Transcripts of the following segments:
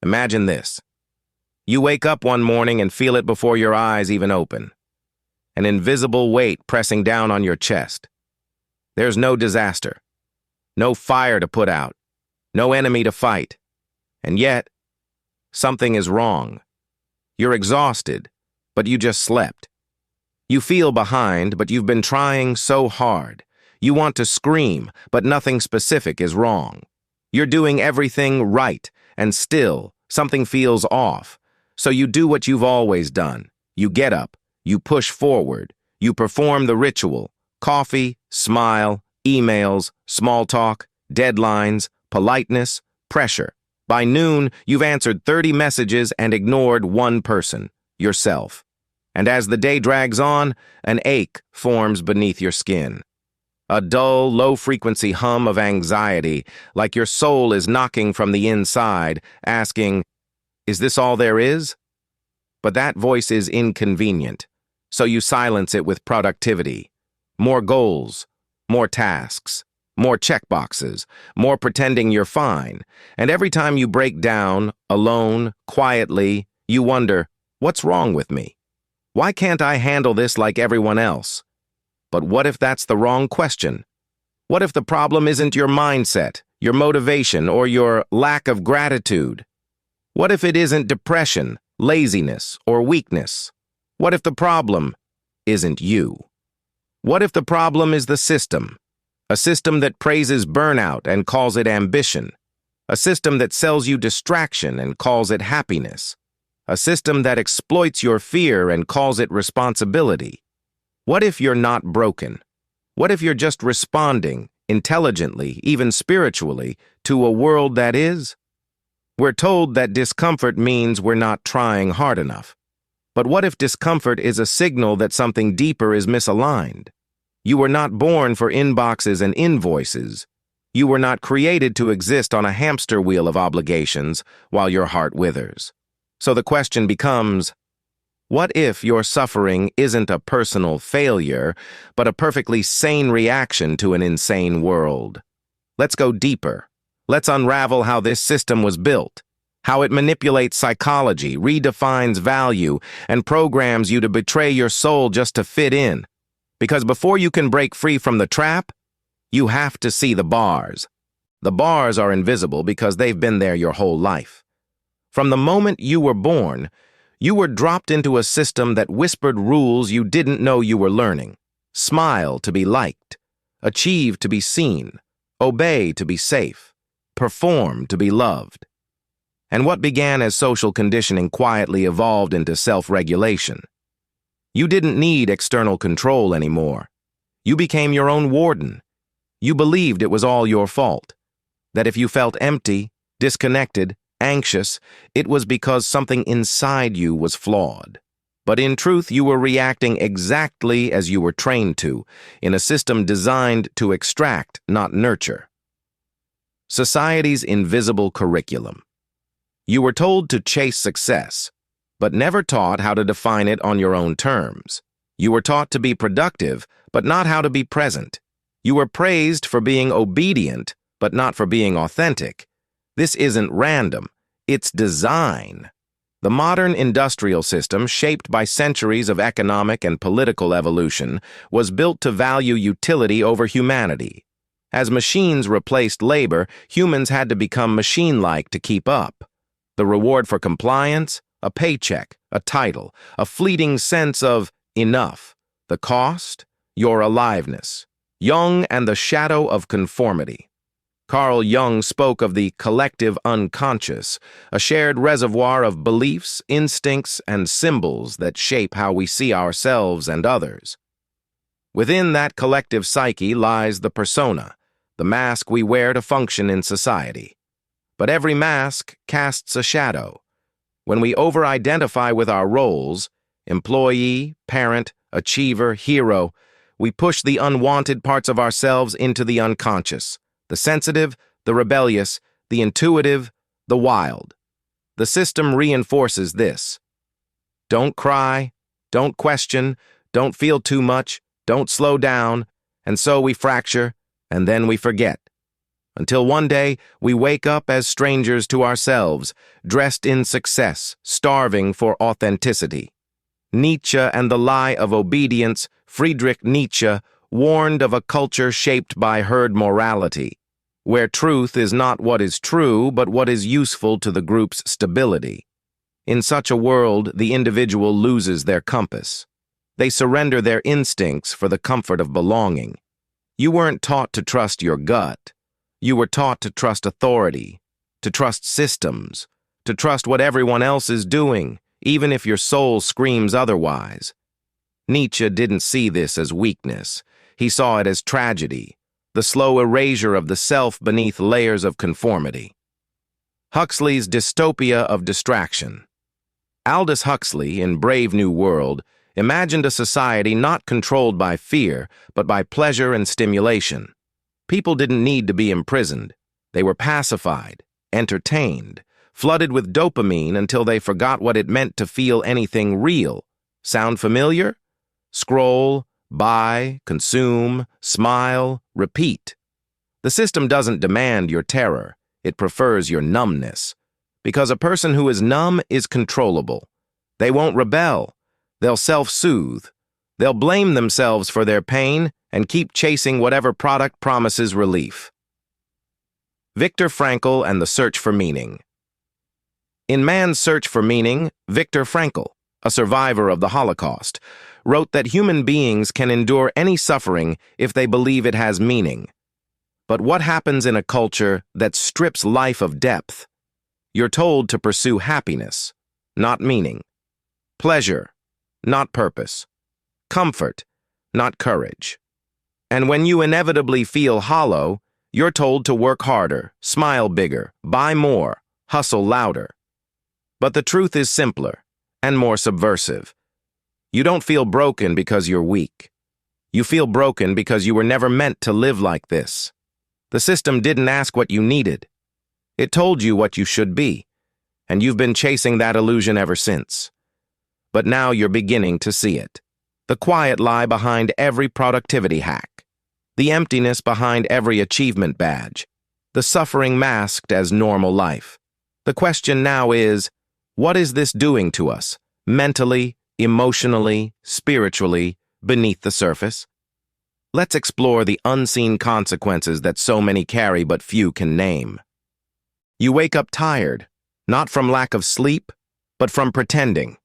Imagine this. You wake up one morning and feel it before your eyes even open. An invisible weight pressing down on your chest. There's no disaster, no fire to put out, no enemy to fight. And yet, something is wrong. You're exhausted, but you just slept. You feel behind, but you've been trying so hard. You want to scream, but nothing specific is wrong. You're doing everything right, and still, something feels off. So you do what you've always done. You get up, you push forward, you perform the ritual: coffee, smile, emails, small talk, deadlines, politeness, pressure. By noon, you've answered 30 messages and ignored one person, yourself. And as the day drags on, an ache forms beneath your skin. A dull, low-frequency hum of anxiety, like your soul is knocking from the inside, asking, "Is this all there is?" But that voice is inconvenient, so you silence it with productivity. More goals, more tasks, more checkboxes, more pretending you're fine. And every time you break down, alone, quietly, you wonder, what's wrong with me? Why can't I handle this like everyone else? But what if that's the wrong question? What if the problem isn't your mindset, your motivation, or your lack of gratitude? What if it isn't depression, laziness, or weakness? What if the problem isn't you? What if the problem is the system? A system that praises burnout and calls it ambition. A system that sells you distraction and calls it happiness. A system that exploits your fear and calls it responsibility. What if you're not broken? What if you're just responding, intelligently, even spiritually, to a world that is? We're told that discomfort means we're not trying hard enough. But what if discomfort is a signal that something deeper is misaligned? You were not born for inboxes and invoices. You were not created to exist on a hamster wheel of obligations while your heart withers. So the question becomes, what if your suffering isn't a personal failure, but a perfectly sane reaction to an insane world? Let's go deeper. Let's unravel how this system was built, how it manipulates psychology, redefines value, and programs you to betray your soul just to fit in. Because before you can break free from the trap, you have to see the bars. The bars are invisible because they've been there your whole life. From the moment you were born, you were dropped into a system that whispered rules you didn't know you were learning. Smile to be liked, achieve to be seen, obey to be safe, perform to be loved. And what began as social conditioning quietly evolved into self-regulation. You didn't need external control anymore. You became your own warden. You believed it was all your fault. That if you felt empty, disconnected, anxious, it was because something inside you was flawed. But in truth, you were reacting exactly as you were trained to, in a system designed to extract, not nurture. Society's invisible curriculum. You were told to chase success, but never taught how to define it on your own terms. You were taught to be productive, but not how to be present. You were praised for being obedient, but not for being authentic. This isn't random, it's design. The modern industrial system, shaped by centuries of economic and political evolution, was built to value utility over humanity. As machines replaced labor, humans had to become machine-like to keep up. The reward for compliance? A paycheck, a title, a fleeting sense of enough. The cost? Your aliveness. Jung and the shadow of conformity. Carl Jung spoke of the collective unconscious, a shared reservoir of beliefs, instincts, and symbols that shape how we see ourselves and others. Within that collective psyche lies the persona, the mask we wear to function in society. But every mask casts a shadow. When we over-identify with our roles, employee, parent, achiever, hero, we push the unwanted parts of ourselves into the unconscious, the sensitive, the rebellious, the intuitive, the wild. The system reinforces this. Don't cry, don't question, don't feel too much, don't slow down, and so we fracture, and then we forget. until one day we wake up as strangers to ourselves, dressed in success, starving for authenticity. Nietzsche and the lie of obedience, Friedrich Nietzsche warned of a culture shaped by herd morality, where truth is not what is true, but what is useful to the group's stability. In such a world, the individual loses their compass. They surrender their instincts for the comfort of belonging. You weren't taught to trust your gut. You were taught to trust authority, to trust systems, to trust what everyone else is doing, even if your soul screams otherwise. Nietzsche didn't see this as weakness. He saw it as tragedy, the slow erasure of the self beneath layers of conformity. Huxley's dystopia of distraction. Aldous Huxley, in Brave New World, imagined a society not controlled by fear, but by pleasure and stimulation. People didn't need to be imprisoned. They were pacified, entertained, flooded with dopamine until they forgot what it meant to feel anything real. Sound familiar? Scroll, buy, consume, smile, repeat. The system doesn't demand your terror. It prefers your numbness. Because a person who is numb is controllable. They won't rebel. They'll self-soothe. They'll blame themselves for their pain and keep chasing whatever product promises relief. Viktor Frankl and the Search for Meaning. In Man's Search for Meaning, Viktor Frankl, a survivor of the Holocaust, wrote that human beings can endure any suffering if they believe it has meaning. But what happens in a culture that strips life of depth? You're told to pursue happiness, not meaning. Pleasure, not purpose. Comfort, not courage. And when you inevitably feel hollow, you're told to work harder, smile bigger, buy more, hustle louder. But the truth is simpler and more subversive. You don't feel broken because you're weak. You feel broken because you were never meant to live like this. The system didn't ask what you needed. It told you what you should be, and you've been chasing that illusion ever since. But now you're beginning to see it. The quiet lie behind every productivity hack. The emptiness behind every achievement badge. The suffering masked as normal life. The question now is, what is this doing to us, mentally, emotionally, spiritually, beneath the surface? Let's explore the unseen consequences that so many carry but few can name. You wake up tired, not from lack of sleep, but from pretending.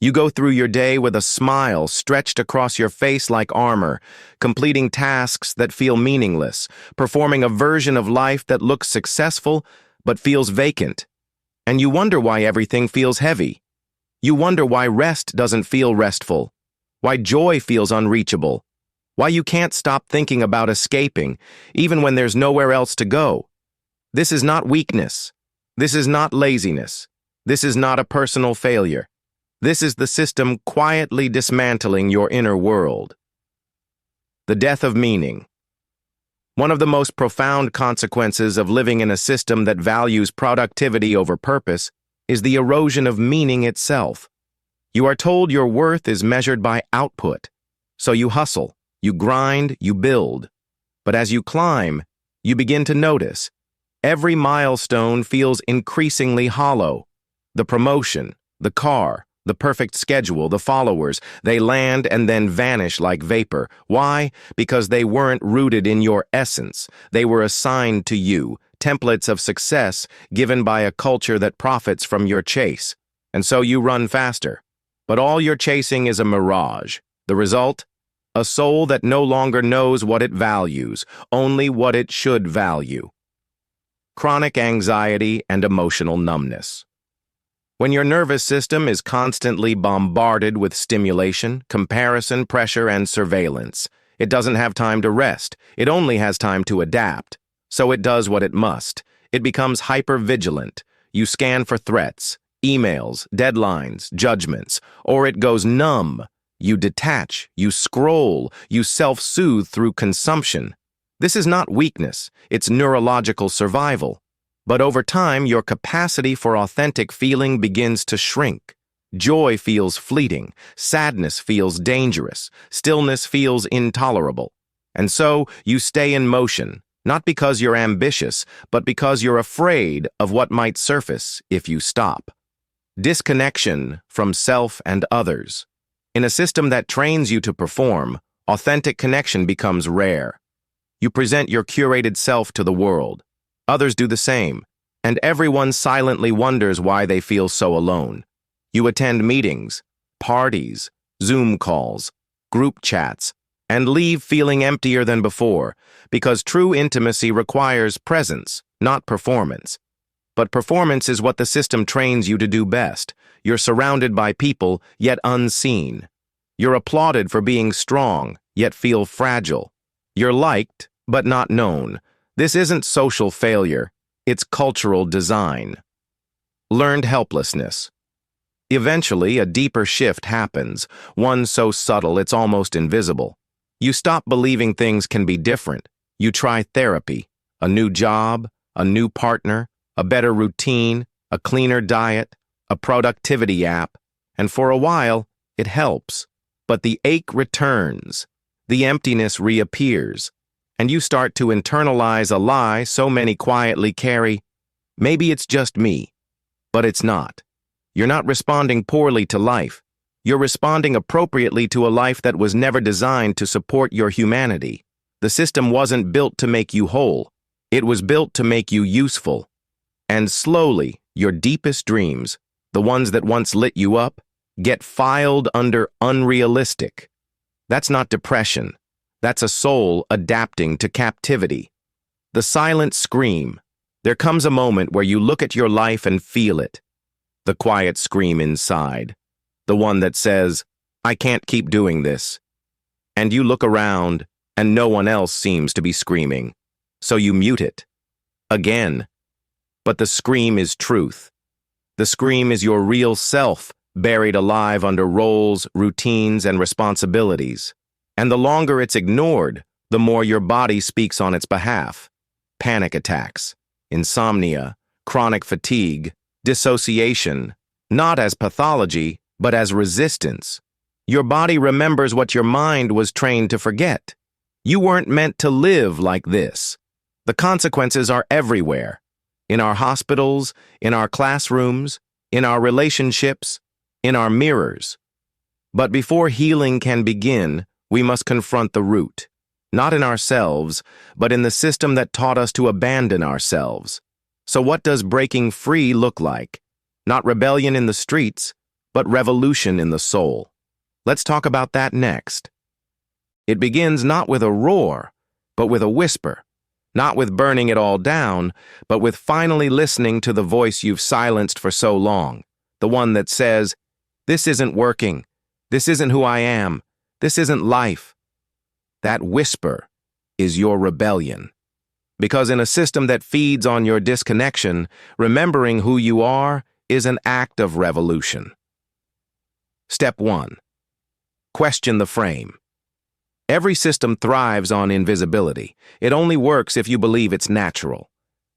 You go through your day with a smile stretched across your face like armor, completing tasks that feel meaningless, performing a version of life that looks successful but feels vacant. And you wonder why everything feels heavy. You wonder why rest doesn't feel restful, why joy feels unreachable, why you can't stop thinking about escaping, even when there's nowhere else to go. This is not weakness. This is not laziness. This is not a personal failure. This is the system quietly dismantling your inner world. The death of meaning. One of the most profound consequences of living in a system that values productivity over purpose is the erosion of meaning itself. You are told your worth is measured by output, so you hustle, you grind, you build. But as you climb, you begin to notice. Every milestone feels increasingly hollow. The promotion, the car, the perfect schedule, the followers, they land and then vanish like vapor. Why? Because they weren't rooted in your essence. They were assigned to you, templates of success given by a culture that profits from your chase. And so you run faster. But all you're chasing is a mirage. The result? A soul that no longer knows what it values, only what it should value. Chronic anxiety and emotional numbness. When your nervous system is constantly bombarded with stimulation, comparison, pressure, and surveillance, it doesn't have time to rest. It only has time to adapt. So it does what it must. It becomes hyper-vigilant. You scan for threats, emails, deadlines, judgments, or it goes numb. You detach, you scroll, you self-soothe through consumption. This is not weakness, it's neurological survival. But over time, your capacity for authentic feeling begins to shrink. Joy feels fleeting, sadness feels dangerous, stillness feels intolerable. And so, you stay in motion, Not because you're ambitious, but because you're afraid of what might surface if you stop. Disconnection from self and others. In a system that trains you to perform, authentic connection becomes rare. You present your curated self to the world. Others do the same, and everyone silently wonders why they feel so alone. You attend meetings, parties, Zoom calls, group chats, and leave feeling emptier than before, because true intimacy requires presence, not performance. But performance is what the system trains you to do best. You're surrounded by people, yet unseen. You're applauded for being strong, yet feel fragile. You're liked, but not known. This isn't social failure, it's cultural design. Learned helplessness. Eventually, a deeper shift happens, one so subtle it's almost invisible. You stop believing things can be different. You try therapy, a new job, a new partner, a better routine, a cleaner diet, a productivity app, and for a while, it helps. But the ache returns, the emptiness reappears, and you start to internalize a lie so many quietly carry. Maybe it's just me, but it's not. You're not responding poorly to life. You're responding appropriately to a life that was never designed to support your humanity. The system wasn't built to make you whole. It was built to make you useful. And slowly, your deepest dreams, the ones that once lit you up, get filed under unrealistic. That's not depression. That's a soul adapting to captivity. The silent scream. There comes a moment where you look at your life and feel it. The quiet scream inside. The one that says, I can't keep doing this. And you look around, and no one else seems to be screaming. So you mute it. Again. But the scream is truth. The scream is your real self, buried alive under roles, routines, and responsibilities. And the longer it's ignored, the more your body speaks on its behalf. Panic attacks, insomnia, chronic fatigue, dissociation, not as pathology, but as resistance. Your body remembers what your mind was trained to forget. You weren't meant to live like this. The consequences are everywhere. In our hospitals, in our classrooms, in our relationships, in our mirrors. But before healing can begin, we must confront the root. Not in ourselves, but in the system that taught us to abandon ourselves. So what does breaking free look like? Not rebellion in the streets, but revolution in the soul. Let's talk about that next. It begins not with a roar, but with a whisper. Not with burning it all down, but with finally listening to the voice you've silenced for so long. The one that says, this isn't working. This isn't who I am. This isn't life. That whisper is your rebellion. Because in a system that feeds on your disconnection, remembering who you are is an act of revolution. Step 1. Question the frame. Every system thrives on invisibility. It only works if you believe it's natural.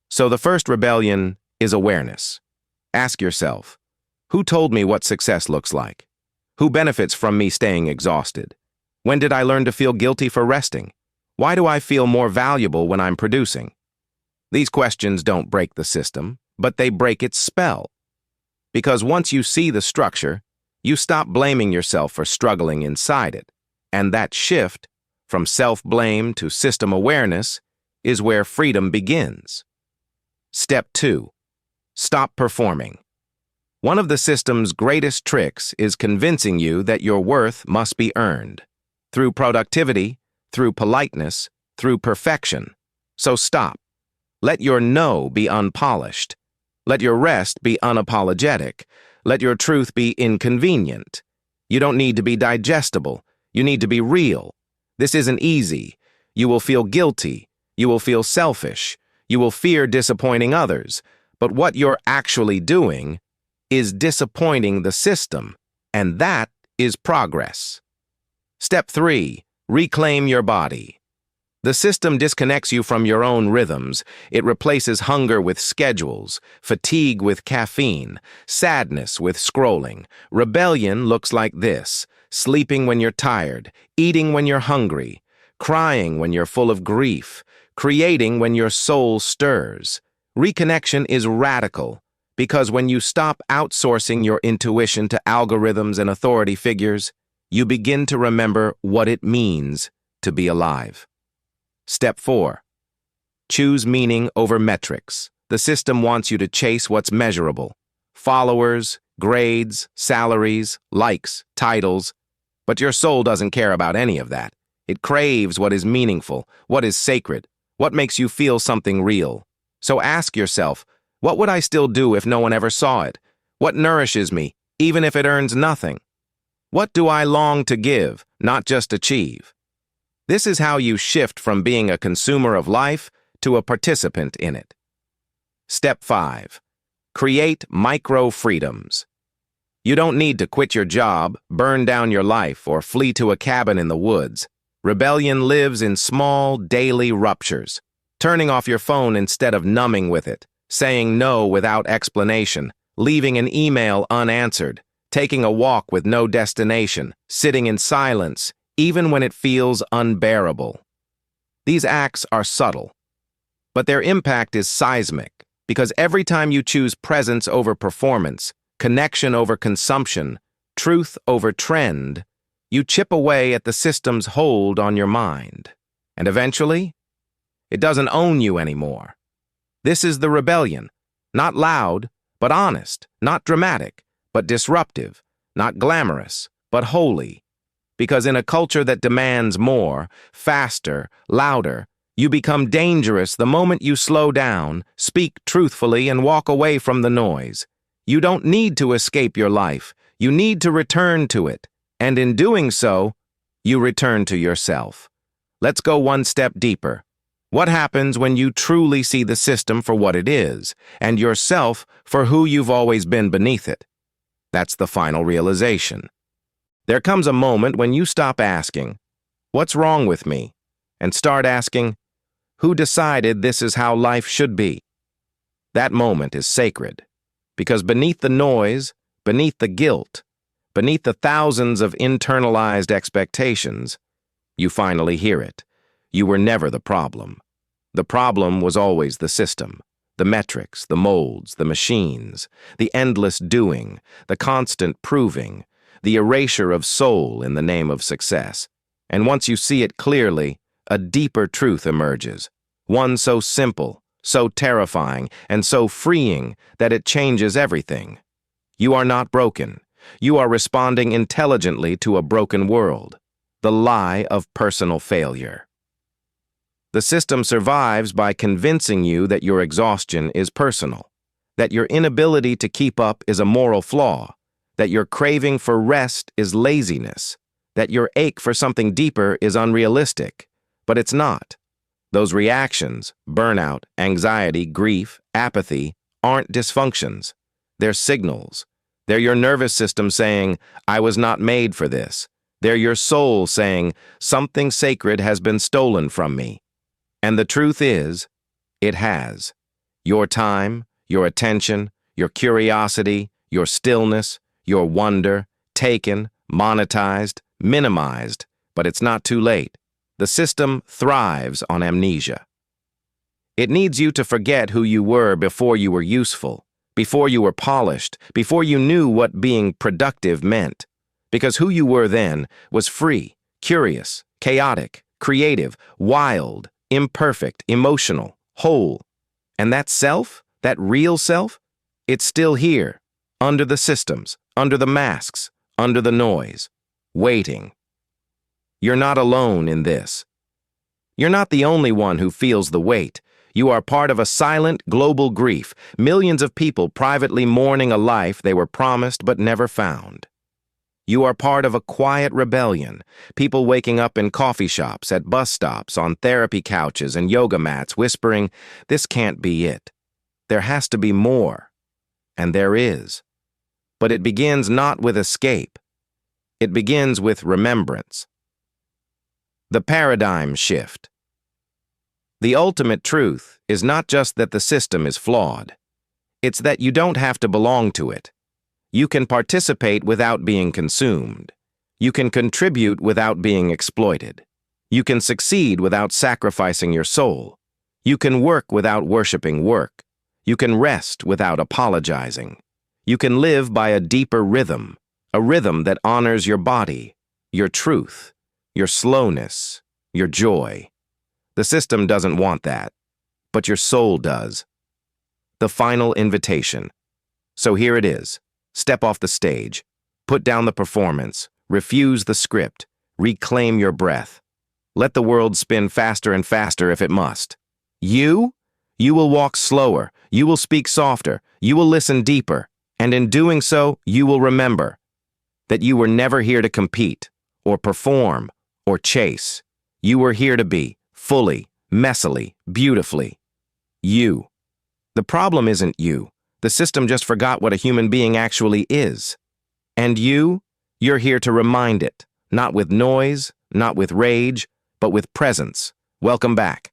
So the first rebellion is awareness. Ask yourself, who told me what success looks like? Who benefits from me staying exhausted? When did I learn to feel guilty for resting? Why do I feel more valuable when I'm producing? These questions don't break the system, but they break its spell. Because once you see the structure, you stop blaming yourself for struggling inside it. And that shift, from self-blame to system awareness, is where freedom begins. Step 2. Stop performing. One of the system's greatest tricks is convincing you that your worth must be earned. Through productivity, through politeness, through perfection. So stop. Let your no be unpolished. Let your rest be unapologetic. Let your truth be inconvenient. You don't need to be digestible. You need to be real. This isn't easy. You will feel guilty. You will feel selfish. You will fear disappointing others. But what you're actually doing is disappointing the system, and that is progress. Step 3. Reclaim your body. The system disconnects you from your own rhythms. It replaces hunger with schedules, fatigue with caffeine, sadness with scrolling. Rebellion looks like this: sleeping when you're tired, eating when you're hungry, crying when you're full of grief, creating when your soul stirs. Reconnection is radical because when you stop outsourcing your intuition to algorithms and authority figures, you begin to remember what it means to be alive. Step 4. Choose meaning over metrics. The system wants you to chase what's measurable. Followers, grades, salaries, likes, titles. But your soul doesn't care about any of that. It craves what is meaningful, what is sacred, what makes you feel something real. So ask yourself, what would I still do if no one ever saw it? What nourishes me, even if it earns nothing? What do I long to give, not just achieve? This is how you shift from being a consumer of life to a participant in it. Step 5. Create micro-freedoms. You don't need to quit your job, burn down your life, or flee to a cabin in the woods. Rebellion lives in small, daily ruptures. Turning off your phone instead of numbing with it, saying no without explanation, leaving an email unanswered, taking a walk with no destination, sitting in silence, even when it feels unbearable. These acts are subtle, but their impact is seismic, because every time you choose presence over performance, connection over consumption, truth over trend, you chip away at the system's hold on your mind. And eventually, it doesn't own you anymore. This is the rebellion, not loud, but honest, not dramatic, but disruptive, not glamorous, but holy. Because in a culture that demands more, faster, louder, you become dangerous the moment you slow down, speak truthfully, and walk away from the noise. You don't need to escape your life. You need to return to it. And in doing so, you return to yourself. Let's go one step deeper. What happens when you truly see the system for what it is, and yourself for who you've always been beneath it? That's the final realization. There comes a moment when you stop asking, "What's wrong with me?" and start asking, "Who decided this is how life should be?" That moment is sacred, because beneath the noise, beneath the guilt, beneath the thousands of internalized expectations, you finally hear it. You were never the problem. The problem was always the system, the metrics, the molds, the machines, the endless doing, the constant proving, the erasure of soul in the name of success. And once you see it clearly, a deeper truth emerges, one so simple, so terrifying, and so freeing that it changes everything. You are not broken. You are responding intelligently to a broken world. The lie of personal failure. The system survives by convincing you that your exhaustion is personal, that your inability to keep up is a moral flaw, that your craving for rest is laziness, that your ache for something deeper is unrealistic. But it's not. Those reactions, burnout, anxiety, grief, apathy, aren't dysfunctions. They're signals. They're your nervous system saying, "I was not made for this." They're your soul saying, "Something sacred has been stolen from me." And the truth is, it has. Your time, your attention, your curiosity, your stillness, your wonder, taken, monetized, minimized, but it's not too late. The system thrives on amnesia. It needs you to forget who you were before you were useful, before you were polished, before you knew what being productive meant. Because who you were then was free, curious, chaotic, creative, wild, imperfect, emotional, whole. And that self, that real self, it's still here, under the systems, under the masks, under the noise, waiting. You're not alone in this. You're not the only one who feels the weight. You are part of a silent global grief, millions of people privately mourning a life they were promised but never found. You are part of a quiet rebellion, people waking up in coffee shops, at bus stops, on therapy couches and yoga mats, whispering, "This can't be it. There has to be more." And there is. But it begins not with escape. It begins with remembrance. The paradigm shift. The ultimate truth is not just that the system is flawed. It's that you don't have to belong to it. You can participate without being consumed. You can contribute without being exploited. You can succeed without sacrificing your soul. You can work without worshiping work. You can rest without apologizing. You can live by a deeper rhythm, a rhythm that honors your body, your truth, your slowness, your joy. The system doesn't want that, but your soul does. The final invitation. So here it is. Step off the stage. Put down the performance. Refuse the script. Reclaim your breath. Let the world spin faster and faster if it must. You will walk slower. You will speak softer. You will listen deeper. And in doing so, you will remember that you were never here to compete, or perform, or chase. You were here to be, fully, messily, beautifully. You. The problem isn't you. The system just forgot what a human being actually is. And you're here to remind it, not with noise, not with rage, but with presence. Welcome back.